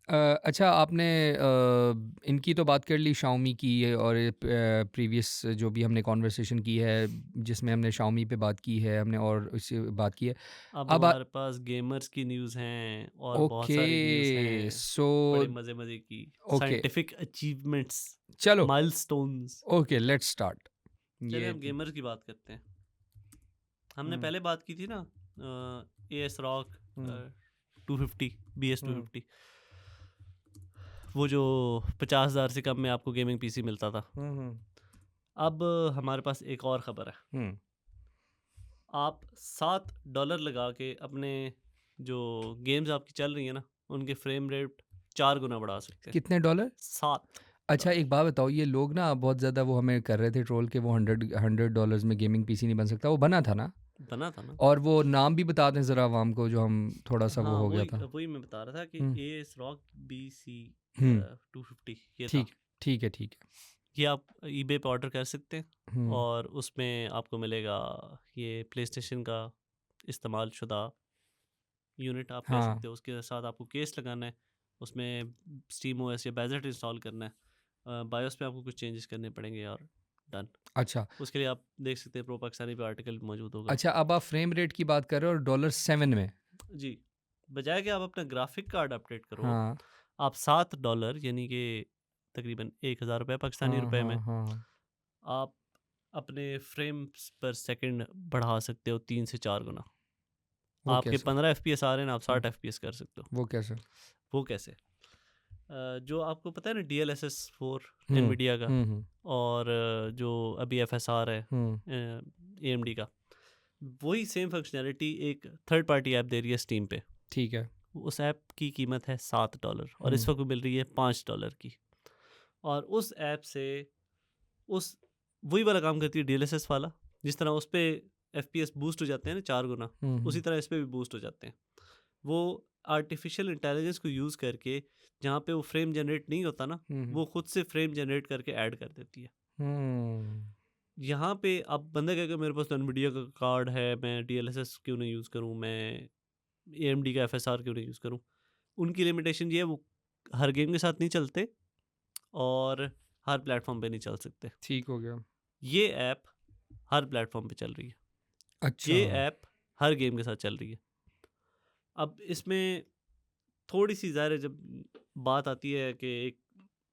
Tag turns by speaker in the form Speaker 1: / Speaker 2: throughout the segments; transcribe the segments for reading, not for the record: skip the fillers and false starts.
Speaker 1: अच्छा आपने इनकी तो बात कर ली Xiaomi की है और प्रीवियस जो भी हमने कॉन्वर्सेशन की है जिसमें हमने Xiaomi पे बात की है हमने और इससे बात की है।
Speaker 2: अब
Speaker 1: अब
Speaker 2: हमारे पास गेमर्स की न्यूज़ हैं और बहुत
Speaker 1: ओके
Speaker 2: सारी न्यूज़ हैं,
Speaker 1: सो
Speaker 2: बड़े मज़े-मज़े की,
Speaker 1: ओके
Speaker 2: साइंटिफिक अचीवमेंट्स,
Speaker 1: चलो
Speaker 2: माइलस्टोन्स।
Speaker 1: Okay let's start.
Speaker 2: चलिए
Speaker 1: ये
Speaker 2: हम गेमर्स की बात करते हैं। हमने
Speaker 1: हम्म
Speaker 2: पहले बात की थी ना एएस रॉक
Speaker 1: हम्म
Speaker 2: 250 BS
Speaker 1: हम्म
Speaker 2: 250, वो जो 50,000 से कम में आपको गेमिंग पीसी मिलता था।
Speaker 1: हम्म
Speaker 2: अब हमारे पास एक और ख़बर है।
Speaker 1: हम्म
Speaker 2: आप $7 लगा के अपने जो गेम्स आपकी चल रही है ना, उनके फ्रेम रेट 4 गुना बढ़ा सकते हैं।
Speaker 1: कितने डॉलर?
Speaker 2: सात
Speaker 1: अच्छा
Speaker 2: डॉलर
Speaker 1: एक बात बताओ, ये लोग ना बहुत ज़्यादा वो हमें कर रहे थे ट्रोल के वो हंड्रेड डॉलर्स में गेमिंग पीसी नहीं बन सकता, वो बना था ना?
Speaker 2: बना था ना।
Speaker 1: और वो नाम भी बता दें ज़रा आवाम को, जो हम थोड़ा सा वो
Speaker 2: हाँ,
Speaker 1: हो गया
Speaker 2: वही
Speaker 1: था।
Speaker 2: वही मैं बता रहा था कि
Speaker 1: हुँ,
Speaker 2: एएस रॉक BC
Speaker 1: हुँ,
Speaker 2: 250 ये था।
Speaker 1: ठीक ठीक है, ठीक है।
Speaker 2: ये आप ईबे पे ऑर्डर कर सकते हैं
Speaker 1: हुँ,
Speaker 2: और उसमें आपको मिलेगा ये प्लेस्टेशन का इस्तेमाल शुदा यूनिट आप ले
Speaker 1: हाँ,
Speaker 2: सकते हो। उसके साथ आपको केस लगाना है, उसमें स्टीम ओएस या बैजेट इंस्टॉल करना है, बायोस पे आपको कुछ चेंजेस करने पड़ेंगे और डन।
Speaker 1: अच्छा।
Speaker 2: उसके लिए आप देख सकते हैं प्रो पाकिस्तानी पे आर्टिकल मौजूद होगा।
Speaker 1: अच्छा अब आप फ्रेम रेट की बात कर रहे हो और $7 में।
Speaker 2: जी, बजाय कि आप अपना ग्राफिक कार्ड अपडेट करो,
Speaker 1: हाँ,
Speaker 2: आप $7 यानी कि तकरीबन 1,000 रुपये पाकिस्तानी
Speaker 1: हाँ,
Speaker 2: रुपए में
Speaker 1: हाँ, हाँ।
Speaker 2: आप अपने फ्रेम्स पर सेकंड बढ़ा सकते हो 3 से 4 गुना।
Speaker 1: वो
Speaker 2: आपके
Speaker 1: कैसे?
Speaker 2: 15 एफपीएस आ रहे हैं ना, आप
Speaker 1: हुँ,
Speaker 2: 60 एफपीएस कर सकते हो।
Speaker 1: वो कैसे?
Speaker 2: वो कैसे? जो आपको पता है ना DLSS 4
Speaker 1: हुँ,
Speaker 2: एनवीडिया का,
Speaker 1: हुँ, हुँ,
Speaker 2: और जो अभी FSR है
Speaker 1: हुँ,
Speaker 2: AMD का, वही सेम फंक्शनैलिटी एक थर्ड पार्टी ऐप दे रही है स्टीम पे।
Speaker 1: ठीक है।
Speaker 2: उस ऐप की कीमत है $7 और
Speaker 1: हुँ,
Speaker 2: इस वक्त मिल रही है $5 की। और उस ऐप से उस वही वाला काम करती है DLSS वाला, जिस तरह उस पे FPS बूस्ट हो जाते हैं ना 4 गुना,
Speaker 1: हुँ,
Speaker 2: उसी
Speaker 1: हुँ,
Speaker 2: तरह इस पे भी बूस्ट हो जाते हैं। वो आर्टिफिशियल इंटेलिजेंस को यूज़ करके, जहाँ पे वो फ्रेम जनरेट नहीं होता ना,
Speaker 1: हुँ, हुँ,
Speaker 2: वो खुद से फ्रेम जनरेट करके ऐड कर देती है।
Speaker 1: हुँ,
Speaker 2: यहाँ पे अब बंदा कहेगा मेरे पास तो NVIDIA का कार्ड है, मैं DLSS क्यों नहीं यूज़ करूँ, मैं AMD का FSR क्यों नहीं यूज़ करूँ? उनकी लिमिटेशन ये है, वो हर गेम के साथ नहीं चलते और हर प्लेटफ़ॉर्म पे नहीं चल सकते।
Speaker 1: ठीक हो गया।
Speaker 2: ये ऐप हर प्लेटफ़ॉर्म पे चल रही है।
Speaker 1: अच्छा।
Speaker 2: ये ऐप हर गेम के साथ चल रही है। अब इसमें थोड़ी-सी ज़ाहिर है, जब बात आती है कि एक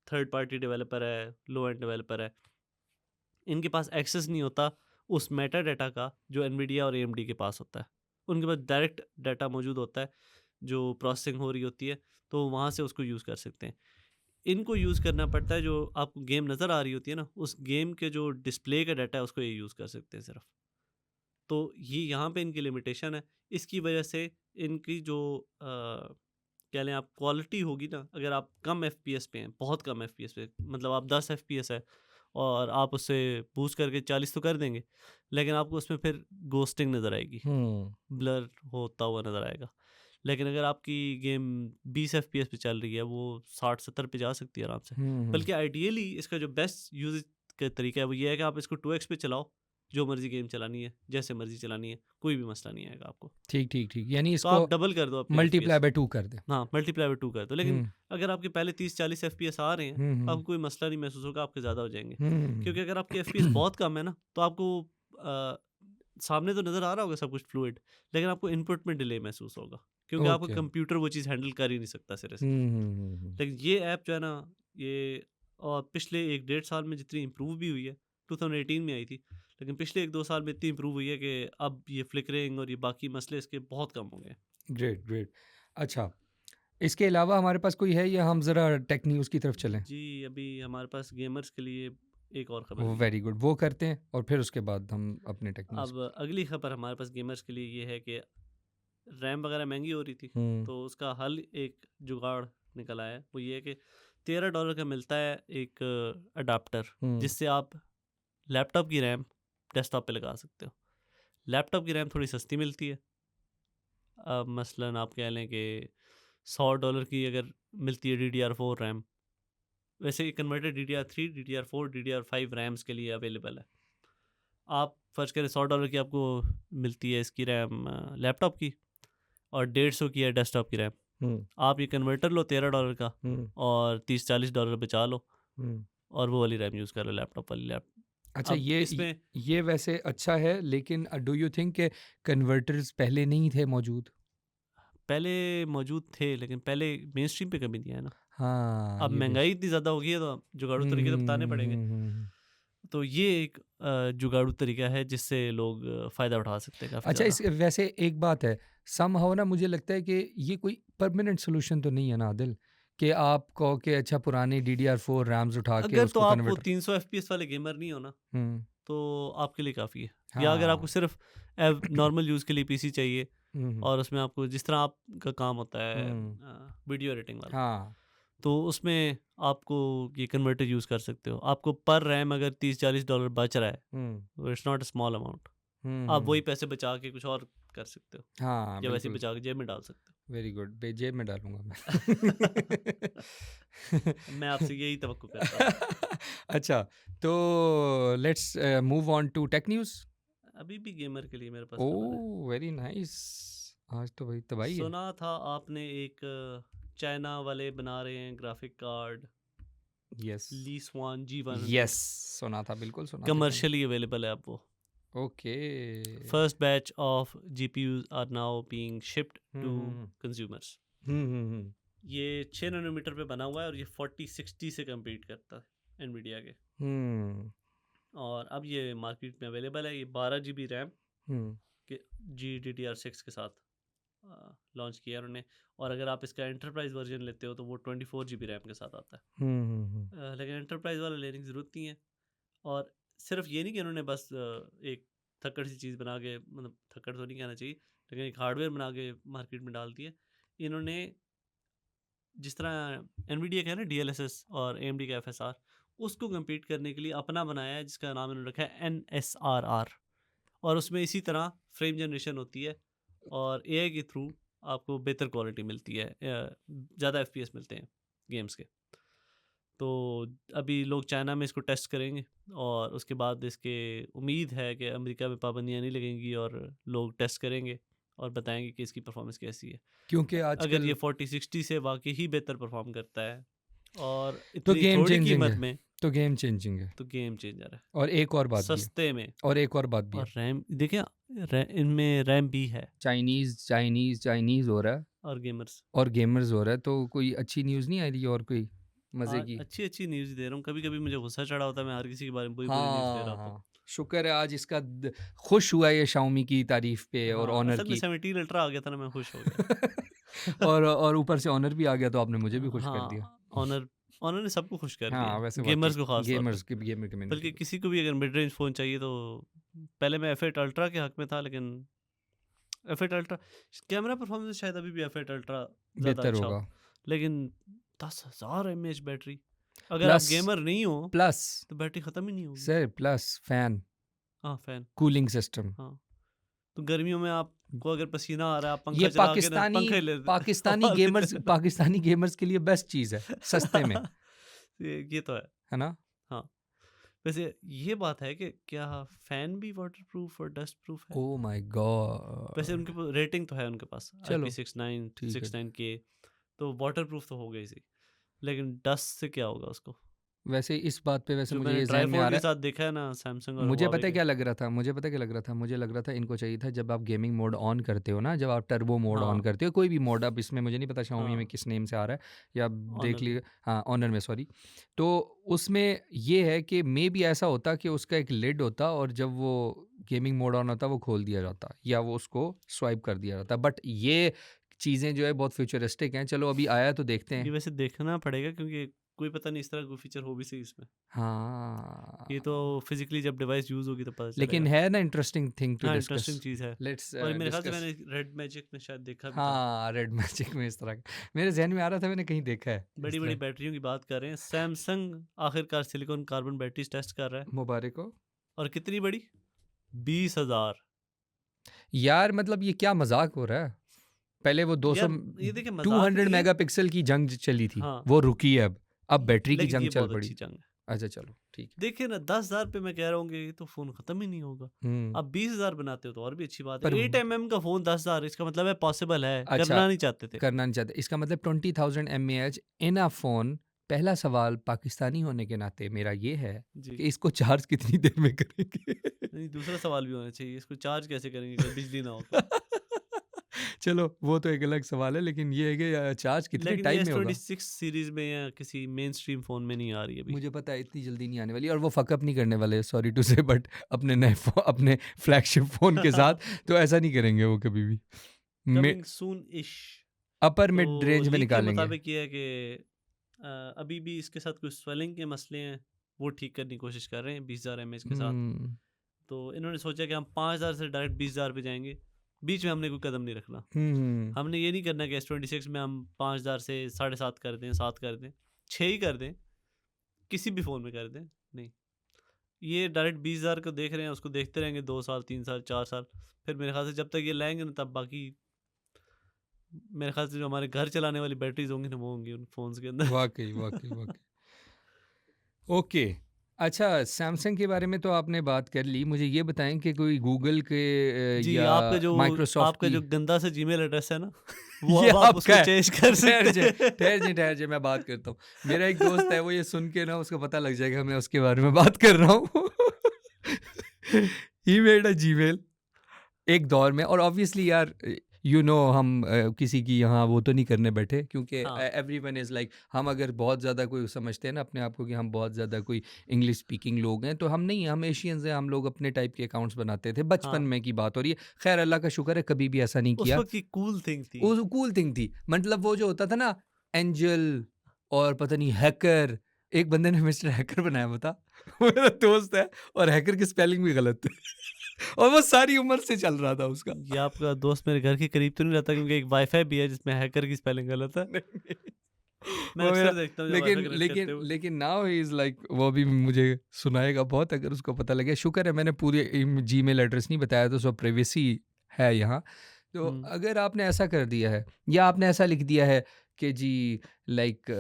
Speaker 2: थर्ड पार्टी डेवलपर है, लो एंड डेवलपर है, इनके पास एक्सेस नहीं होता उस मेटा डाटा का जो एनवीडिया और एएमडी के पास होता है। उनके पास डायरेक्ट डाटा मौजूद होता है, जो प्रोसेसिंग हो रही होती है, तो वहाँ से उसको यूज़ कर सकते हैं। इनको यूज़ करना पड़ता है, जो आपको गेम नज़र आ रही होती है ना, उस गेम के जो डिस्प्ले का डाटा है, उसको ये यूज़ कर सकते हैं सिर्फ़। तो ये यहाँ पे इनकी लिमिटेशन है। इसकी वजह से इनकी जो कह लें आप क्वालिटी होगी ना, अगर आप कम एफपीएस पे हैं, बहुत कम एफपीएस पे, मतलब आप 10 एफपीएस है और आप उससे बूस्ट करके 40 तो कर देंगे, लेकिन आपको उसमें फिर घोस्टिंग नज़र आएगी,
Speaker 1: हुँ,
Speaker 2: ब्लर होता हुआ नज़र आएगा। लेकिन अगर आपकी गेम 20 एफपीएस पे चल रही है, वो 60-70 पे जा सकती है आराम से।
Speaker 1: हुँ, हुँ।
Speaker 2: बल्कि आइडियली इसका जो बेस्ट यूज़ का तरीका है, वो ये है कि आप इसको 2x पे चलाओ, जो मर्ज़ी गेम चलानी है, जैसे मर्ज़ी चलानी है, कोई भी मसला नहीं आएगा आपको।
Speaker 1: ठीक, ठीक, ठीक। यानी
Speaker 2: तो
Speaker 1: इसको
Speaker 2: आप डबल कर दो अपने
Speaker 1: मल्टीप्लाई
Speaker 2: एफपीएस।
Speaker 1: बाय 2 कर दें।
Speaker 2: हाँ, मल्टीप्लाई बाय 2 कर दो। लेकिन
Speaker 1: हुँ,
Speaker 2: अगर आपके पहले 30-40 एफपीएस आ रहे हैं,
Speaker 1: हुँ,
Speaker 2: तो
Speaker 1: हुँ,
Speaker 2: आपको कोई मसला नहीं महसूस होगा, आपके ज़्यादा हो जाएँगे।
Speaker 1: हुँ।
Speaker 2: क्योंकि अगर आपके एफपीएस बहुत कम है ना, तो आपको अ, सामने तो नज़र आ रहा होगा सब कुछ फ्लूइड, लेकिन आपको इनपुट में डिले महसूस होगा, क्योंकि आपका
Speaker 1: ओके।
Speaker 2: कंप्यूटर वो चीज़ हैंडल कर ही नहीं सकता सिरे से।
Speaker 1: हुँ, हुँ, हुँ, हुँ।
Speaker 2: लेकिन ये ऐप जो है ना, ये पिछले 1 डेढ़ साल में जितनी इम्प्रूव भी हुई है, 2018 में आई थी, लेकिन पिछले 1-2 साल में इतनी इम्प्रूव हुई है कि अब ये फ्लिकरिंग और ये बाकी मसले इसके बहुत कम हो गए हैं।
Speaker 1: Great, great. अच्छा, इसके अलावा हमारे पास कोई है या हम ज़रा टेक न्यूज़ की तरफ चलें?
Speaker 2: जी, अभी हमारे पास गेमर्स के लिए एक और ख़बर भी है।
Speaker 1: वेरी गुड, वो करते हैं और फिर उसके बाद हम अपने टेक न्यूज़।
Speaker 2: अब अगली ख़बर हमारे पास गेमर्स के लिए ये है कि रैम वग़ैरह महंगी हो रही थी,
Speaker 1: हुँ,
Speaker 2: तो उसका हल एक जुगाड़ निकल आया है। वो ये है कि $13 का मिलता है एक अडाप्टर,
Speaker 1: हुँ,
Speaker 2: जिससे आप लैपटॉप की रैम डेस्कटॉप पे लगा सकते हो। लैपटॉप की रैम थोड़ी सस्ती मिलती है। अब मसलन आप कह लें कि $100 की अगर मिलती है DDR4 रैम, वैसे ये converted DDR3, DDR4, DDR5 rams के लिए अवेलेबल है। आप फ़र्ज़ करें $100 की आपको मिलती है इसकी रैम लैपटॉप की, और 150 की है डेस्कटॉप की रैम। आप ये कन्वर्टर लो $13 का और $30-40 बचा लो और वो वाली रैम यूज़ कर लो लैपटॉप वाली लैप।
Speaker 1: अच्छा,
Speaker 2: अब इसमें
Speaker 1: ये वैसे अच्छा है, लेकिन डू यू थिंक के कन्वर्टर्स पहले नहीं थे मौजूद?
Speaker 2: पहले मौजूद थे, लेकिन पहले मेन स्ट्रीम पे कभी नहीं आया ना।
Speaker 1: हाँ,
Speaker 2: अब
Speaker 1: ये भी
Speaker 2: महंगाई इतनी ज़्यादा हो गई है तो जुगाड़ू तरीके तो बताने पड़ेंगे।
Speaker 1: हम्म।
Speaker 2: तो ये एक जुगाड़ू तरीका है जिससे लोग फ़ायदा उठा सकते हैं काफ़ी
Speaker 1: अच्छा,
Speaker 2: ज़्यादा।
Speaker 1: इस वैसे एक बात है, समहाउ ना मुझे लगता है कि ये कोई परमानेंट सोल्यूशन तो नहीं है ना आदिल, कि आप कहो कि अच्छा पुरानी DDR4 रैम्स उठा के
Speaker 2: अगर तो
Speaker 1: उसको
Speaker 2: आप वो
Speaker 1: कन्वर्टर
Speaker 2: 300 FPS वाले गेमर नहीं हो ना,
Speaker 1: हम्म
Speaker 2: तो आपके लिए काफ़ी है। या अगर आपको
Speaker 1: हाँ
Speaker 2: सिर्फ नॉर्मल यूज़ के लिए पीसी चाहिए
Speaker 1: हम्म
Speaker 2: और उसमें आपको जिस तरह आपका काम होता है
Speaker 1: हम्म
Speaker 2: वीडियो एडिटिंग वाला,
Speaker 1: हाँ
Speaker 2: तो उसमें आपको ये कन्वर्टर यूज़ कर सकते हो। आपको पर रैम अगर $30-40 बच रहा है, it's not a small amount. आप वही
Speaker 1: हम्म
Speaker 2: पैसे बचा के कुछ और कर सकते हो,
Speaker 1: हाँ
Speaker 2: या वैसे ही
Speaker 1: बिल्कुल,
Speaker 2: बचा के जेब में डाल सकते
Speaker 1: वेरी गुड, जेब में डालूंगा
Speaker 2: हो। मैं आपसे यही तवक्को करता था।
Speaker 1: मैं अच्छा, तो let's move on to tech news.
Speaker 2: अभी भी गेमर के लिए मेरे पास खबर है।
Speaker 1: ओह वेरी नाइस, आज तो भाई तबाही है।
Speaker 2: सुना था आपने एक चाइना वाले बना रहे हैं ग्राफिक कार्ड,
Speaker 1: यस
Speaker 2: ली स्वान G100,
Speaker 1: यस, सुना था, बिल्कुल सुना था क्यों
Speaker 2: कमर्शियली अवेलेबल है अब वो।
Speaker 1: नहीं। Okay
Speaker 2: first batch of GPUs are now being shipped to
Speaker 1: hmm
Speaker 2: consumers.
Speaker 1: Hmm
Speaker 2: ये 6 नैनोमीटर पे बना हुआ है और ये 4060 से कम्पीट करता है एनवीडिया के।
Speaker 1: हम्म
Speaker 2: और अब ये मार्केट में अवेलेबल है। ये 12 GB रैम
Speaker 1: हम्म
Speaker 2: के GDDR6 के साथ लॉन्च किया है उन्होंने। और अगर आप इसका एंटरप्राइज वर्जन लेते हो तो वो 24 GB रैम के साथ आता है। लेकिन एंटरप्राइज वाला लेने की ज़रूरत नहीं है। और सिर्फ ये नहीं कि उन्होंने बस एक थक्कड़ सी चीज़ बना के, मतलब थक्कड़ तो नहीं कहना चाहिए, लेकिन एक हार्डवेयर बना के मार्केट में डाल दी है इन्होंने। जिस तरह एनवीडिया का है ना DLSS और AMD का FSR, उसको compete करने के लिए अपना बनाया है जिसका नाम इन्होंने रखा है NSRR। और उसमें इसी तरह फ्रेम जनरेशन होती है और AI के थ्रू आपको बेहतर क्वालिटी मिलती है, ज़्यादा FPS मिलते हैं गेम्स के। तो अभी लोग चाइना में इसको टेस्ट करेंगे और उसके बाद इसके उम्मीद है कि अमेरिका में पाबंदियाँ नहीं लगेंगी और लोग टेस्ट करेंगे और बताएंगे कि इसकी परफॉर्मेंस कैसी है।
Speaker 1: क्योंकि
Speaker 2: अगर
Speaker 1: आजकल
Speaker 2: ये 4060 से वाकई ही बेहतर परफॉर्म करता है और
Speaker 1: तो
Speaker 2: इतनी
Speaker 1: गेम
Speaker 2: थोड़ी
Speaker 1: चेंजिंग
Speaker 2: कीमत
Speaker 1: है,
Speaker 2: में,
Speaker 1: तो गेम चेंजिंग है।
Speaker 2: तो गेम चेंजर है।
Speaker 1: और एक और बात भी है,
Speaker 2: सस्ते में,
Speaker 1: और एक और बात भी
Speaker 2: और
Speaker 1: है,
Speaker 2: रैम देखिए, इनमें रैम भी है
Speaker 1: चाइनीज़ चाइनीज़ चाइनीज़ हो रहा है
Speaker 2: और गेमर्स।
Speaker 1: और गेमर्स हो रहा है, तो कोई अच्छी न्यूज़ नहीं आ रही है और कोई मज़े
Speaker 2: आज
Speaker 1: की?
Speaker 2: अच्छी न्यूज़ दे रहा हूँ। कभी कभी मुझे गुस्सा चढ़ा होता है, मैं हर किसी के बारे में बुरी बुरी न्यूज़ दे रहा होता हूँ।
Speaker 1: हाँ, शुक्र है आज इसका खुश हुआ ये शाओमी की तारीफ पे और
Speaker 2: हाँ,
Speaker 1: ऑनर
Speaker 2: असल में
Speaker 1: की
Speaker 2: 17 अल्ट्रा आ गया था ना, मैं खुश हो गया।
Speaker 1: और ऊपर से ऑनर भी आ गया, तो आपने मुझे भी खुश कर दिया।
Speaker 2: हाँ, ऑनर ऑनर ने सबको खुश कर दिया
Speaker 1: हाँ,
Speaker 2: है,
Speaker 1: वैसे
Speaker 2: गेमर्स
Speaker 1: वाक़ई
Speaker 2: को ख़ास तौर पे।
Speaker 1: गेमर कम्युनिटी
Speaker 2: बल्कि
Speaker 1: को।
Speaker 2: किसी को भी अगर मिड रेंज फ़ोन चाहिए तो पहले मैं F8 अल्ट्रा के हक में था, लेकिन F8 अल्ट्रा कैमरा परफॉर्मेंस शायद अभी भी F8 अल्ट्रा ज़्यादा
Speaker 1: बेहतर
Speaker 2: अच्छा हो,
Speaker 1: होगा।
Speaker 2: लेकिन 10,000 mAh बैटरी, अगर आप
Speaker 1: प्लस
Speaker 2: गेमर नहीं हो
Speaker 1: प्लस
Speaker 2: तो बैटरी ख़त्म ही नहीं होगी।
Speaker 1: सर, प्लस फैन,
Speaker 2: हाँ, फ़ैन।
Speaker 1: Cooling system.
Speaker 2: हाँ, तो गर्मियों में आपको अगर पसीना आ रहा है, आप
Speaker 1: ये
Speaker 2: पंखा चला के ना, पंखे ले
Speaker 1: पाकिस्तानी गेमर्स के लिए बेस्ट चीज़ है, सस्ते में,
Speaker 2: ये तो
Speaker 1: है ना?
Speaker 2: हाँ। वैसे ये बात है कि क्या फैन भी वाटरप्रूफ और डस्ट प्रूफ है?
Speaker 1: ओह माय
Speaker 2: वैसे
Speaker 1: गॉड!
Speaker 2: उनके पास रेटिंग तो है, उनके पास
Speaker 1: चलो
Speaker 2: IP69
Speaker 1: ठीक है।
Speaker 2: 69K, तो वाटरप्रूफ तो हो गई सी, लेकिन डस्ट से क्या होगा उसको?
Speaker 1: वैसे इस बात पे वैसे
Speaker 2: जो
Speaker 1: मुझे
Speaker 2: मैंने
Speaker 1: ये ज़हन में आ
Speaker 2: ट्राइफॉड
Speaker 1: रहा
Speaker 2: के
Speaker 1: है,
Speaker 2: साथ देखा है ना सैमसंग और
Speaker 1: मुझे
Speaker 2: हुआवे
Speaker 1: पता है
Speaker 2: के।
Speaker 1: क्या लग रहा था, मुझे लग रहा था इनको चाहिए था जब आप गेमिंग मोड ऑन करते हो ना, जब आप टर्बो मोड ऑन
Speaker 2: हाँ,
Speaker 1: करते हो, कोई भी मोड, अब इसमें मुझे नहीं पता Xiaomi में
Speaker 2: हाँ,
Speaker 1: किस नेम से आ रहा है, या आप देख
Speaker 2: ऑनर में।
Speaker 1: लीजिए, हाँ ऑनर में, सॉरी। तो उसमें ये है कि मे भी ऐसा होता कि उसका एक लिड होता और जब वो गेमिंग मोड ऑन होता वो खोल दिया जाता या वो उसको स्वाइप कर दिया जाता, बट ये चीज़ें जो है बहुत फ्यूचरिस्टिक हैं। चलो अभी आया तो देखते
Speaker 2: ये
Speaker 1: हैं।
Speaker 2: वैसे देखना पड़ेगा क्योंकि कोई पता नहीं इस तरह कोई फीचर हो भी सही इसमें। ये तो
Speaker 1: हाँ,
Speaker 2: फिजिकली जब डिवाइस यूज़ होगी तो पता
Speaker 1: लेकिन
Speaker 2: चलेगा।
Speaker 1: है ना इंटरेस्टिंग थिंग टू
Speaker 2: हाँ,
Speaker 1: डिस्कस।
Speaker 2: इंटरेस्टिंग चीज़ है।
Speaker 1: लेट्स
Speaker 2: और मेरे ख्याल से
Speaker 1: डिस्कस।
Speaker 2: मैंने रेड मैजिक में शायद देखा भी था।
Speaker 1: हाँ, रेड मैजिक में इस तरह का मेरे ज़हन में आ रहा था, मैंने कहीं देखा है इस
Speaker 2: बड़ी-बड़ी
Speaker 1: तरह।
Speaker 2: बैटरियों की बात कर रहे हैं। सैमसंग आखिरकार सिलिकॉन कार्बन बैटरीज टेस्ट कर रहा है।
Speaker 1: मुबारक हो
Speaker 2: और कितनी बड़ी? 20,000।
Speaker 1: यार, मतलब ये क्या मजाक हो रहा है? पहले वो 200
Speaker 2: यार ये देखिए, मज़ाक
Speaker 1: 200
Speaker 2: नहीं है।
Speaker 1: मेगापिक्सल की जंग चली थी,
Speaker 2: हाँ,
Speaker 1: वो रुकी है, अब बैटरी की
Speaker 2: लेकिन
Speaker 1: जंग
Speaker 2: ये
Speaker 1: चल
Speaker 2: बहुत
Speaker 1: पड़ी।
Speaker 2: अच्छी जंग है।
Speaker 1: अच्छा चलो ठीक है।
Speaker 2: देखिए ना 10,000 पे मैं कह रहा हूँ कि ये तो फ़ोन ख़त्म ही नहीं होगा।
Speaker 1: हुँ,
Speaker 2: आप 20,000 बनाते हो तो और भी अच्छी बात है।
Speaker 1: पर
Speaker 2: 8 एमएम का फ़ोन 10,000 इसका मतलब है पॉसिबल है,
Speaker 1: अच्छा,
Speaker 2: करना नहीं चाहते थे।
Speaker 1: करना नहीं चाहते। इसका मतलब 20,000 एमएएच इन अ फ़ोन। पहला सवाल पाकिस्तानी होने के नाते मेरा ये है
Speaker 2: जी।
Speaker 1: कि इसको चार्ज कितनी देर में करेंगे?
Speaker 2: नहीं, दूसरा सवाल भी होना चाहिए, इसको चार्ज कैसे करेंगे अगर बिजली ना हो तो?
Speaker 1: चलो वो तो एक अलग सवाल है, लेकिन ये है कि चार्ज कितने
Speaker 2: लेकिन ये
Speaker 1: टाइम में होगा?
Speaker 2: S26 सीरीज़ में या किसी मेनस्ट्रीम फ़ोन में नहीं आ रही अभी।
Speaker 1: मुझे पता है इतनी जल्दी नहीं आने वाली, और वो फ़क अप नहीं करने वाले, सॉरी टू से, बट अपने नए अपने फ्लैगशिप फ़ोन के साथ तो ऐसा नहीं करेंगे वो कभी भी। मि
Speaker 2: कमिंग सून इश।
Speaker 1: अपर
Speaker 2: तो
Speaker 1: मिड रेंज में
Speaker 2: लीक के
Speaker 1: निकालेंगे।
Speaker 2: मुताबिक ये है कि अभी भी इसके साथ कुछ स्वेलिंग के मसले हैं, वो ठीक करने की कोशिश कर रहे हैं 20,000 एमएच के साथ।
Speaker 1: हुँ,
Speaker 2: तो इन्होंने सोचा कि हम 5,000 से डायरेक्ट 20,000 पे जाएँगे, बीच में हमने कोई कदम नहीं रखना।
Speaker 1: हुँ,
Speaker 2: हमने ये नहीं करना कि S26 में हम 5,000 से 7.5 कर दें, 7 कर दें, 6 ही कर दें, किसी भी फ़ोन में कर दें, नहीं। ये डायरेक्ट 20,000 को देख रहे हैं, उसको देखते रहेंगे 2 साल, 3 साल, 4 साल, फिर मेरे ख़्याल से जब तक ये लाएँगे ना तब बाकी मेरे ख़्याल से जो हमारे घर चलाने वाली बैटरीज़ होंगी ना वो होंगी उन फ़ोन्स के अंदर।
Speaker 1: वाक़ई, वाक़ई, वाक़ई। ओके। अच्छा, सैमसंग के बारे में तो आपने बात कर ली। मुझे ये बताएँ कि कोई गूगल के
Speaker 2: जी,
Speaker 1: या माइक्रोसॉफ्ट
Speaker 2: आपका
Speaker 1: की
Speaker 2: जो गंदा सा जीमेल एड्रेस है ना, वो
Speaker 1: ये
Speaker 2: अब आप
Speaker 1: आपका
Speaker 2: उसको
Speaker 1: है।
Speaker 2: चेंज कर
Speaker 1: ठहर
Speaker 2: सकते
Speaker 1: जाइए,
Speaker 2: हैं।
Speaker 1: ठहर जाइए, मैं बात करता हूँ। मेरा एक दोस्त है, वो ये सुन के ना उसको पता लग जाएगा मैं उसके बारे में बात कर रहा हूँ। ही मेड अ जीमेल एक दौर में, और ऑब्वियसली यार हम किसी की यहाँ वो तो नहीं करने बैठे, क्योंकि
Speaker 2: हाँ,
Speaker 1: एवरीवन इज़ लाइक, हम अगर बहुत ज़्यादा कोई समझते हैं ना अपने आप को कि हम बहुत ज़्यादा कोई इंग्लिश स्पीकिंग लोग हैं, तो हम नहीं, हम एशियंस हैं, हम लोग अपने टाइप के अकाउंट्स बनाते थे, बचपन
Speaker 2: हाँ।
Speaker 1: में की बात हो रही है। खैर अल्लाह का शुक्र है कभी भी ऐसा नहीं
Speaker 2: उस
Speaker 1: किया।
Speaker 2: वक़्त की कूल थिंग थी।
Speaker 1: वो कूल थिंग थी, मतलब वो जो होता था ना, एंजल और पता नहीं हैकर, एक बंदे ने मिस्टर हैकर बनाया हुआ था। मेरा दोस्त है, और हैकर की स्पेलिंग भी गलत थी। और वो सारी उम्र से चल रहा था उसका।
Speaker 2: ये आपका दोस्त मेरे घर के करीब तो नहीं रहता क्योंकि एक वाईफ़ाई भी है जिसमें हैकर की स्पेलिंग गलत है।
Speaker 1: नहीं, नहीं।
Speaker 2: मैं
Speaker 1: वो मेरा,
Speaker 2: अक्सर देखता हूँ जब वाईफ़ाई
Speaker 1: लेकिन
Speaker 2: कनेक्ट करते
Speaker 1: लेकिन
Speaker 2: हुए।
Speaker 1: लेकिन नाउ ही इज़ लाइक, वो भी मुझे सुनाएगा बहुत अगर उसको पता लगे। शुक्र है मैंने पूरे जीमेल एड्रेस नहीं बताया, तो सब प्राइवेसी है यहाँ। तो
Speaker 2: हुँ।
Speaker 1: अगर आपने ऐसा कर दिया है, या आपने ऐसा लिख दिया है कि जी लाइक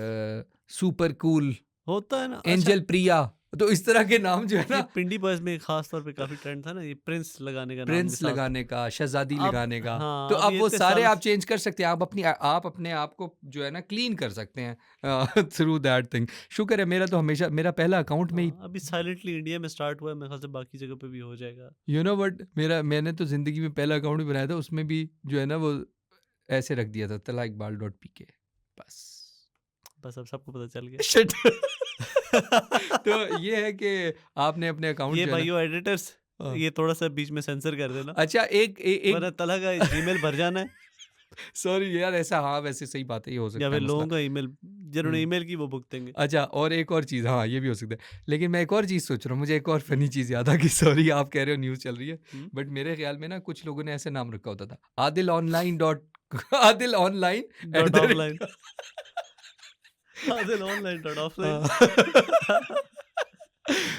Speaker 1: सुपर कूल
Speaker 2: होता है ना, अच्छा।
Speaker 1: एंजल प्रिया, तो इस तरह के नाम जो है
Speaker 2: ये
Speaker 1: ना,
Speaker 2: पिंडी बॉयज़ में ख़ास तौर पे काफ़ी ट्रेंड था ना, ये प्रिंस लगाने का नाम के
Speaker 1: प्रिंस
Speaker 2: साथ।
Speaker 1: लगाने का, शहज़ादी
Speaker 2: अब
Speaker 1: लगाने का, तो
Speaker 2: हाँ, अब
Speaker 1: अब
Speaker 2: ये
Speaker 1: वो
Speaker 2: इतने
Speaker 1: सारे
Speaker 2: सालों
Speaker 1: आप
Speaker 2: से
Speaker 1: चेंज कर सकते हैं। आप अपने आप को जो है ना क्लीन कर सकते हैं थ्रू दैट थिंग। शुक्र है मेरा तो हमेशा मेरा पहला अकाउंट में ही,
Speaker 2: हाँ, अभी साइलेंटली इंडिया में स्टार्ट हुआ है, मेरे ख़्याल से बाकी जगह पे भी हो जाएगा।
Speaker 1: यू नो व्हाट, मैंने तो ज़िंदगी में पहला अकाउंट भी बनाया था, उसमें भी जो है ना वो ऐसे रख दिया था, talaikbal.pk, बस।
Speaker 2: बस अब सबको पता चल गया।
Speaker 1: शिट। तो ये है कि आपने अपने अकाउंट
Speaker 2: ये
Speaker 1: जो है ना,
Speaker 2: भाइयों एडिटर्स,
Speaker 1: हाँ।
Speaker 2: ये थोड़ा-सा बीच में सेंसर कर देना,
Speaker 1: अच्छा, एक
Speaker 2: वरना तला का जीमेल भर जाना है
Speaker 1: सॉरी यार, ऐसा, हाँ वैसे सही बात है, ये हो
Speaker 2: या
Speaker 1: सकता है
Speaker 2: फिर
Speaker 1: मसला।
Speaker 2: लोगों का ईमेल जिन्होंने
Speaker 1: हुँ।
Speaker 2: ईमेल की वो भुगतेंगे।
Speaker 1: अच्छा, और एक और चीज़, हाँ, ये भी हो सकता है। लेकिन मैं एक और चीज़ सोच रहा हूँ, मुझे एक और
Speaker 2: हुँ,
Speaker 1: फ़नी चीज़ याद आ गई, सॉरी, आप कह रहे हो न्यूज़ चल रही है,
Speaker 2: हुँ।
Speaker 1: बट मेरे ख़्याल में ना कुछ लोगों ने ऐसे नाम रखा होता था, Adil online dot Adil online at
Speaker 2: dot
Speaker 1: the
Speaker 2: offline,
Speaker 1: rate.
Speaker 2: हाज़िल ऑनलाइन डॉट ऑफलाइन।
Speaker 1: हाँ।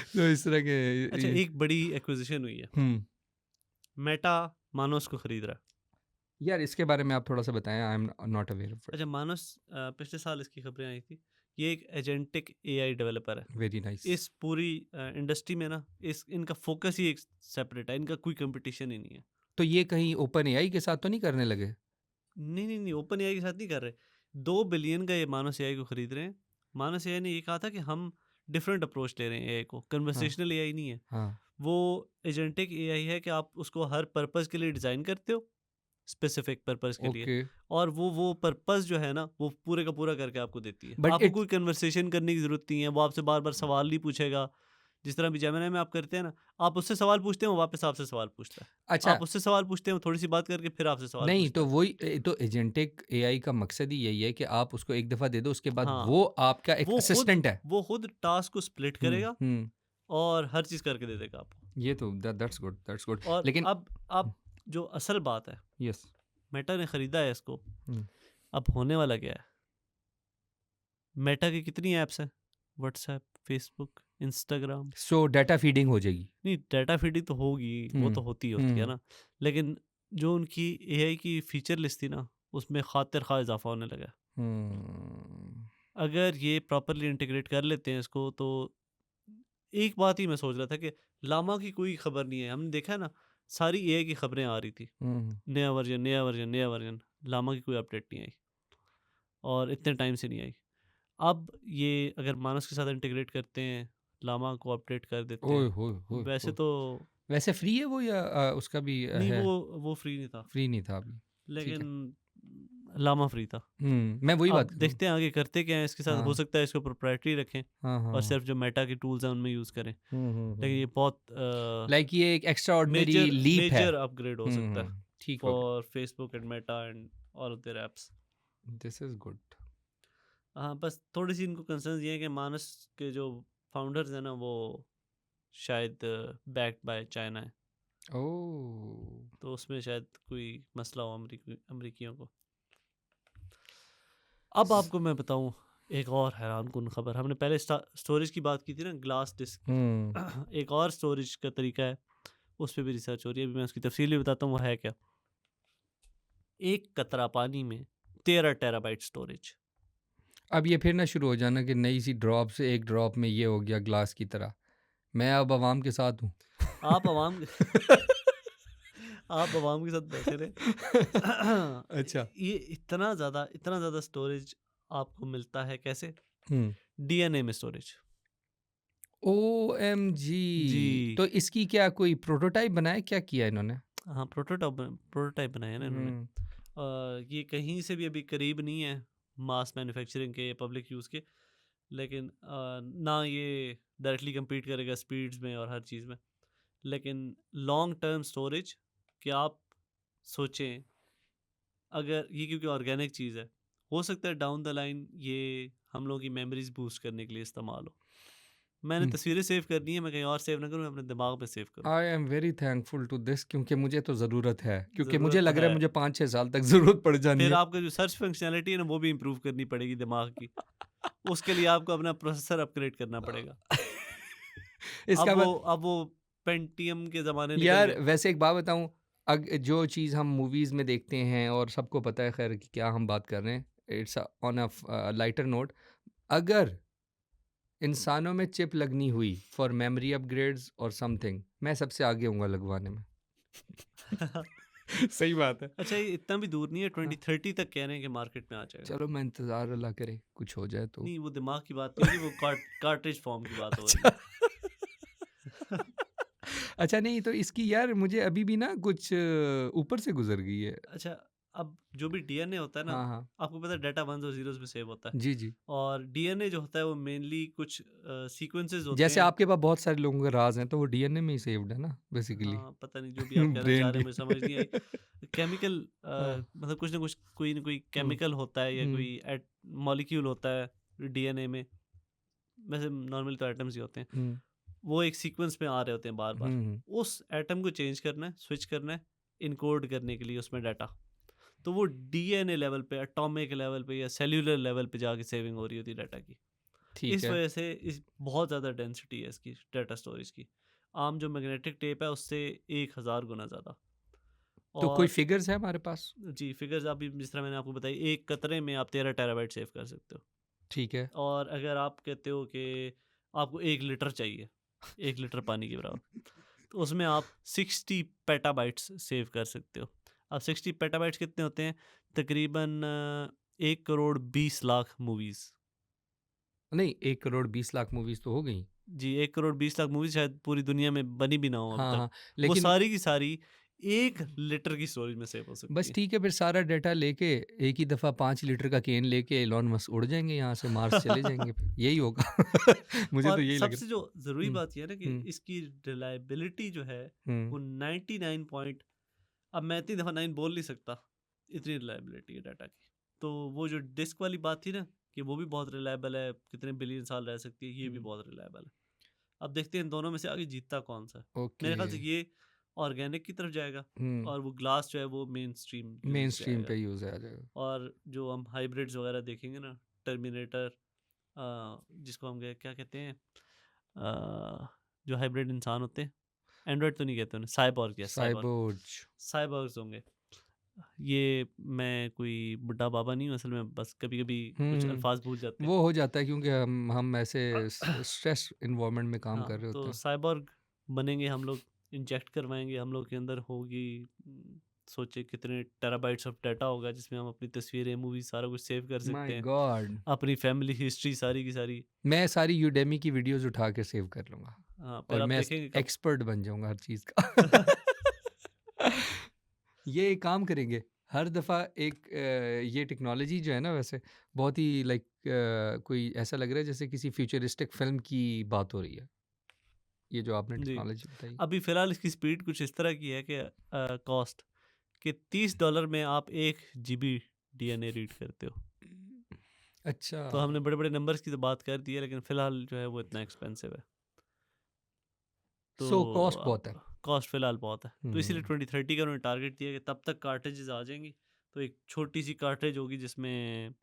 Speaker 1: तो इस तरह के
Speaker 2: अच्छा,
Speaker 1: ये
Speaker 2: एक बड़ी एक्विज़िशन हुई है।
Speaker 1: हुँ।
Speaker 2: मेटा मानोस को खरीद रहा है।
Speaker 1: यार इसके बारे में आप थोड़ा-सा बताएँ, I am not aware of it.
Speaker 2: अच्छा, मानस पिछले साल इसकी खबरें आई थी। ये एक एजेंटिक एआई डेवलपर है।
Speaker 1: Very nice.
Speaker 2: इस पूरी इंडस्ट्री में ना इस इनका फ़ोकस ही एक सेपरेट है, इनका कोई कॉम्पिटिशन ही नहीं है।
Speaker 1: तो ये कहीं ओपन एआई के साथ तो नहीं करने लगे?
Speaker 2: नहीं, नहीं, नहीं, ओपन एआई के साथ नहीं कर रहे। 2 बिलियन का ये मानस एआई को खरीद रहे हैं। मानस एआई ने ये कहा था कि हम डिफरेंट अप्रोच ले रहे हैं एआई को,
Speaker 1: हाँ,
Speaker 2: कन्वर्सेशनल एआई नहीं है।
Speaker 1: हाँ।
Speaker 2: वो एजेंटिक एआई है कि आप उसको हर पर्पज़ के लिए डिज़ाइन करते हो, स्पेसिफिक पर्पज़ के लिए,
Speaker 1: ओके,
Speaker 2: और वो पर्पज़ जो है ना, वो पूरे का पूरा करके आपको देती है।
Speaker 1: बट
Speaker 2: आपको
Speaker 1: इट्स
Speaker 2: कोई कन्वर्सेशन करने की ज़रूरत नहीं है, वो आपसे बार-बार सवाल नहीं पूछेगा। जिस तरह अभी जेमिनी में आप करते हैं ना, आप उससे सवाल पूछते हैं, वो वापस आपसे सवाल पूछता है।
Speaker 1: अच्छा।
Speaker 2: आप उससे सवाल पूछते हैं, वो थोड़ी-सी बात करके फिर आपसे सवाल
Speaker 1: नहीं,
Speaker 2: पूछता
Speaker 1: तो
Speaker 2: है।
Speaker 1: वही तो एजेंटिक एआई का मकसद ही यही है कि आप उसको एक दफ़ा दे दो, उसके बाद
Speaker 2: हाँ,
Speaker 1: वो आपका एक
Speaker 2: वो खुद
Speaker 1: असिस्टेंट है।
Speaker 2: वो खुद टास्क को स्प्लिट
Speaker 1: हुँ,
Speaker 2: करेगा
Speaker 1: हुँ।
Speaker 2: और हर चीज़ करके दे देगा आपको।
Speaker 1: ये तो दैट्स गुड, दैट्स गुड।
Speaker 2: और
Speaker 1: लेकिन
Speaker 2: अब जो असल बात है,
Speaker 1: यस।
Speaker 2: मेटा ने खरीदा है इसको,
Speaker 1: हुँ।
Speaker 2: अब होने वाला क्या है? मेटा की कितनी ऐप्स हैं? WhatsApp, Facebook, Instagram.
Speaker 1: सो डाटा फीडिंग हो जाएगी।
Speaker 2: नहीं, डाटा फीडिंग तो होगी, वो
Speaker 1: हुँ,
Speaker 2: तो होती है
Speaker 1: हुँ,
Speaker 2: ना। लेकिन जो उनकी एआई की फीचर लिस्ट थी ना, उसमें खातिर-खा इज़ाफ़ा होने लगा है।
Speaker 1: हुँ।
Speaker 2: अगर ये प्रॉपर्ली इंटीग्रेट कर लेते हैं इसको, तो एक बात ही मैं सोच रहा था कि लामा की कोई खबर नहीं है। हमने देखा है ना, सारी एआई की खबरें आ रही थी, नया वर्जन, नया वर्जन, नया वर्जन। लामा की कोई अपडेट नहीं आई और इतने टाइम से नहीं आई। अब ये अगर मानस के साथ इंटीग्रेट करते हैं, लामा को अपडेट कर देते
Speaker 1: ओए
Speaker 2: हैं,
Speaker 1: होए होए
Speaker 2: वैसे
Speaker 1: होए!
Speaker 2: तो
Speaker 1: वैसे फ्री है वो या उसका भी
Speaker 2: नहीं,
Speaker 1: है?
Speaker 2: वो फ्री नहीं था,
Speaker 1: फ्री नहीं था अभी। ठीक है।
Speaker 2: लेकिन लामा फ्री था।
Speaker 1: मैं वही
Speaker 2: अब
Speaker 1: बात कर रहा हूँ।
Speaker 2: देखते हैं आगे करते क्या है इसके साथ। हो
Speaker 1: हाँ,
Speaker 2: सकता है इसको प्रोप्राइटरी रखें
Speaker 1: हाँ, हाँ,
Speaker 2: और
Speaker 1: हाँ।
Speaker 2: सिर्फ जो मेटा के टूल्स हैं उनमें यूज़ करें। लेकिन ये बहुत
Speaker 1: लाइक ये एक एक्स्ट्राऑर्डिनरी
Speaker 2: मेजर
Speaker 1: लीप है।
Speaker 2: मेजर अपग्रेड हो सकता है
Speaker 1: ठीक हो गया।
Speaker 2: For Facebook and Meta and all of their apps.
Speaker 1: This is good.
Speaker 2: हाँ, बस थोड़ी सी इनको कंसर्न्स ये है कि मानस के जो फाउंडर्स हैं ना, वो शायद बैक्ड बाय चाइना है,
Speaker 1: ओह!
Speaker 2: तो उसमें शायद कोई मसला हो अमरीकियों को। अब
Speaker 1: स
Speaker 2: आपको मैं बताऊं एक और हैरानकुन खबर। हमने पहले स्टोरेज की बात की थी ना, ग्लास डिस्क की।
Speaker 1: हुँ।
Speaker 2: एक और स्टोरेज का तरीका है, उस पे भी रिसर्च हो रही है। अभी मैं उसकी तफसील भी बताता हूँ वो है क्या। एक कतरा पानी में 13 टेराबाइट स्टोरेज।
Speaker 1: अब ये फिर ना शुरू हो जाना कि नई सी ड्रॉप से एक ड्रॉप में ये हो गया ग्लास की तरह। मैं अब अवाम के साथ हूँ।
Speaker 2: आप अवाम आप अवाम के साथ बैठे रहे।
Speaker 1: अच्छा।
Speaker 2: ये इतना ज़्यादा स्टोरेज आपको मिलता है कैसे?
Speaker 1: हुँ।
Speaker 2: डीएनए में स्टोरेज।
Speaker 1: ओएमजी!
Speaker 2: जी।
Speaker 1: तो इसकी क्या कोई प्रोटोटाइप बनाया? क्या किया इन्होंने?
Speaker 2: हाँ, प्रोटोटाइप बनाया है ना इन्होंने।
Speaker 1: हुँ।
Speaker 2: ये कहीं से भी अभी करीब नहीं है मास मैन्युफैक्चरिंग के, पब्लिक यूज़ के। लेकिन ना ये डायरेक्टली compete करेगा स्पीड्स में और हर चीज़ में। लेकिन लॉन्ग टर्म स्टोरेज कि आप सोचें, अगर ये क्योंकि ऑर्गेनिक चीज़ है, हो सकता है डाउन द लाइन ये हम लोगों की मेमोरीज बूस्ट करने के लिए इस्तेमाल हो। मैंने
Speaker 1: हुँ।
Speaker 2: तस्वीरें सेव करनी है, मैं कहीं और सेव ना करूँ, मैं अपने दिमाग पे सेव करूँ।
Speaker 1: I am very thankful to this क्योंकि मुझे तो ज़रूरत है। क्योंकि मुझे
Speaker 2: ज़रूरत तो
Speaker 1: लग रहा
Speaker 2: है।
Speaker 1: है मुझे 5-6 साल तक ज़रूरत पड़ जानी
Speaker 2: फिर
Speaker 1: है।
Speaker 2: आपका जो सर्च फंक्शनैलिटी है ना, वो भी इम्प्रूव करनी पड़ेगी दिमाग की। उसके लिए आपको अपना प्रोसेसर अपग्रेड करना पड़ेगा।
Speaker 1: इसका मतलब
Speaker 2: अब वो पेंटियम के ज़माने निकल
Speaker 1: यार
Speaker 2: गए।
Speaker 1: वैसे एक बात बताऊँ जो चीज़ हम मूवीज़ में देखते हैं और सबको पता है खैर कि क्या हम बात कर रहे हैं, it's on a lighter note. अगर इंसानों में चिप लगनी हुई फॉर मेमोरी अपग्रेड्स और समथिंग, मैं सबसे आगे हूँगा लगवाने में। सही बात है।
Speaker 2: अच्छा, ये इतना भी दूर नहीं है,
Speaker 1: हाँ,
Speaker 2: 2030 तक कह रहे हैं कि मार्केट में आ जाएगा।
Speaker 1: चलो मैं इंतज़ार अल्लाह करे कुछ हो जाए तो।
Speaker 2: नहीं, वो दिमाग की बात नहीं हो रही, वो कार्ट्रिज फॉर्म की बात हो रही
Speaker 1: अच्छा।
Speaker 2: है।
Speaker 1: अच्छा नहीं तो इसकी यार मुझे अभी भी ना कुछ ऊपर से गुज़र गई है।
Speaker 2: अच्छा, अब जो भी डीएनए होता है ना,
Speaker 1: हाँ, हाँ।
Speaker 2: आपको पता है डाटा वंस और ज़ीरोज़ में सेव होता है।
Speaker 1: जी, जी।
Speaker 2: और डीएनए जो होता है वो मेनली कुछ सीक्वेंसेस होते
Speaker 1: जैसे
Speaker 2: हैं।
Speaker 1: आपके पास बहुत सारे लोगों के राज़ हैं तो वो डीएनए में ही सेव्ड है ना बेसिकली।
Speaker 2: हाँ, पता नहीं जो भी आप कहना चाह
Speaker 1: ब्रेन
Speaker 2: रहे
Speaker 1: डी
Speaker 2: हैं मुझे समझ नहीं आई। केमिकल
Speaker 1: हाँ।
Speaker 2: मतलब कुछ ना कुछ कोई ना कोई
Speaker 1: हुँ,
Speaker 2: केमिकल होता है या
Speaker 1: हुँ,
Speaker 2: कोई मॉलिक्यूल होता है डीएनए में। वैसे नॉर्मली तो एटम्स ही होते हैं।
Speaker 1: हुँ,
Speaker 2: वो एक सीक्वेंस में आ रहे होते हैं बार-बार।
Speaker 1: हुँ,
Speaker 2: उस एटम को चेंज करना है, स्विच करना है, इनकोड करने के लिए उसमें डाटा। तो वो डीएनए लेवल पे, एटॉमिक लेवल पे या सेल्युलर लेवल पे जाके सेविंग हो रही होती है डाटा की।
Speaker 1: ठीक
Speaker 2: इस
Speaker 1: है।
Speaker 2: वजह से इस बहुत ज़्यादा डेंसिटी है इसकी डाटा स्टोरेज की। आम जो मैग्नेटिक टेप है उससे 1000 गुना ज़्यादा।
Speaker 1: तो कोई
Speaker 2: और
Speaker 1: फिगर्स है हमारे पास?
Speaker 2: जी, फिगर्स अभी जिस तरह मैंने आपको बताई, एक कतरे में आप 13 टेराबाइट सेव कर सकते हो।
Speaker 1: ठीक है।
Speaker 2: और अगर आप कहते हो कि आपको 1 लीटर चाहिए, 1 लीटर पानी के बराबर, तो उसमें आप 60 पेटाबाइट्स सेव कर सकते हो। अब 60 पेटाबाइट्स कितने होते हैं? तकरीबन 1 करोड़ 20 लाख मूवीज़।
Speaker 1: नहीं 1 करोड़ 20 लाख मूवीज़ तो हो गई।
Speaker 2: जी, 1 करोड़ 20 लाख मूवीज़ शायद पूरी दुनिया में बनी भी ना हो अब
Speaker 1: हाँ,
Speaker 2: तक।
Speaker 1: हाँ।
Speaker 2: वो
Speaker 1: लेकिन
Speaker 2: सारी की सारी 1 लीटर की स्टोरेज में सेव हो सकती
Speaker 1: बस
Speaker 2: हैं।
Speaker 1: ठीक है फिर सारा डाटा लेके एक ही दफ़ा 5 लीटर का केन लेके एलन मस्क उड़ जाएँगे यहाँ से मार्स चले जाएँगे फिर, यही होगा। मुझे तो
Speaker 2: और
Speaker 1: यही लग रहा
Speaker 2: सबसे जो ज़रूरी
Speaker 1: है। हुँ,
Speaker 2: बात ये है ना कि
Speaker 1: हुँ,
Speaker 2: इसकी रिलायबिलिटी जो है,
Speaker 1: हुँ।
Speaker 2: वो 99 पॉइंट, अब मैं इतनी दफ़ा 9 बोल नहीं सकता, इतनी रिलायबिलिटी है डाटा की। तो वो जो डिस्क वाली बात थी ना कि वो भी बहुत रिलायबल है, कितने बिलियन साल रह सकती है, ये भी
Speaker 1: हुँ,
Speaker 2: बहुत रिलायबल है। अब देखते हैं इन दोनों में से आगे जीतता कौन-सा है।
Speaker 1: ओके।
Speaker 2: मेरे ख़्याल से ये ऑर्गेनिक की तरफ जाएगा
Speaker 1: हुँ,
Speaker 2: और वो ग्लास जो है वो मेनस्ट्रीम यूज़ पे
Speaker 1: मेनस्ट्रीम
Speaker 2: आएगा।
Speaker 1: पे यूज़ आ जाएगा।
Speaker 2: और जो हम हाइब्रिड्स वगैरह देखेंगे ना, टर्मिनेटर, जिसको हम क्या कहते हैं, जो हाइब्रिड इंसान होते हैं, एंड्रॉइड तो नहीं कहते उन्हें, साइबॉर्ग, यस साइबॉर्ग।
Speaker 1: साइबोर्ज।
Speaker 2: साइबॉर्ग्स होंगे। ये मैं कोई बुड्ढा बाबा नहीं हूँ, असल में बस कभी-कभी कुछ
Speaker 1: हुँ,
Speaker 2: अल्फ़ाज़ भूल जाते हैं।
Speaker 1: वो हो जाता है क्योंकि हम ऐसे स्ट्रेस एनवायरनमेंट में काम कर
Speaker 2: हाँ,
Speaker 1: रहे होते
Speaker 2: तो
Speaker 1: हैं।
Speaker 2: साइबॉर्ग बनेंगे हम लोग, इंजेक्ट करवाएँगे, हम लोग के अंदर होगी सोचिए कितने टेराबाइट्स ऑफ डाटा होगा जिसमें हम अपनी तस्वीरें, मूवीज़ सारा कुछ सेव कर सकते
Speaker 1: माय
Speaker 2: हैं।
Speaker 1: गॉड!
Speaker 2: अपनी फैमिली हिस्ट्री सारी की सारी।
Speaker 1: मैं सारी यूडेमी की वीडियोज़ उठा के सेव कर लूँगा
Speaker 2: हाँ, फिर
Speaker 1: और
Speaker 2: आप
Speaker 1: मैं
Speaker 2: देखेंगे कब
Speaker 1: एक्सपर्ट बन जाऊँगा हर चीज़ का। ये एक काम करेंगे, हर दफ़ा ये टेक्नोलॉजी जो है ना वैसे बहुत ही कोई ऐसा लग रहा है जैसे किसी फ्यूचरिस्टिक फ़िल्म की बात हो रही है, ये जो आपने
Speaker 2: जी।
Speaker 1: टेक्नोलॉजी बताई।
Speaker 2: अभी फ़िलहाल इसकी स्पीड कुछ इस तरह की है कि कॉस्ट कि $30 में आप 1 जीबी डीएनए रीड करते हो।
Speaker 1: अच्छा,
Speaker 2: तो हमने बड़े-बड़े नंबर्स की तो बात कर दी है, लेकिन फ़िलहाल जो है वो इतना एक्सपेंसिव है। तो
Speaker 1: सो कॉस्ट बहुत है।
Speaker 2: अब कॉस्ट फ़िलहाल बहुत है। तो इसीलिए
Speaker 1: हुँ,
Speaker 2: 2030 का उन्होंने टारगेट दिया कि तब तक कार्ट्रिजेज़ आ जाएँगी। तो एक छोटी-सी कार्ट्रिज होगी जिसमें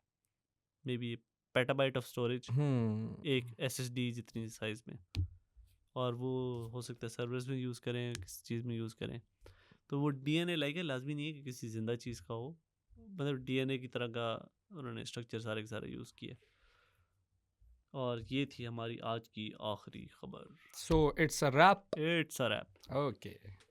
Speaker 2: मेबी पेटाबाइट ऑफ स्टोरेज,
Speaker 1: हुँ,
Speaker 2: एक एसएसडी जितनी साइज़ में, और वो हो सकता है सर्वर्स में यूज़ करें, किसी चीज़ में यूज़ करें। तो वो डीएनए लाइक है, लाज़मी नहीं है कि किसी ज़िंदा चीज़ का हो। मतलब डीएनए की तरह का उन्होंने स्ट्रक्चर सारे के सारे यूज़ किए। और ये थी हमारी आज की आखिरी खबर।
Speaker 1: So it's a wrap.
Speaker 2: It's a wrap.
Speaker 1: Okay.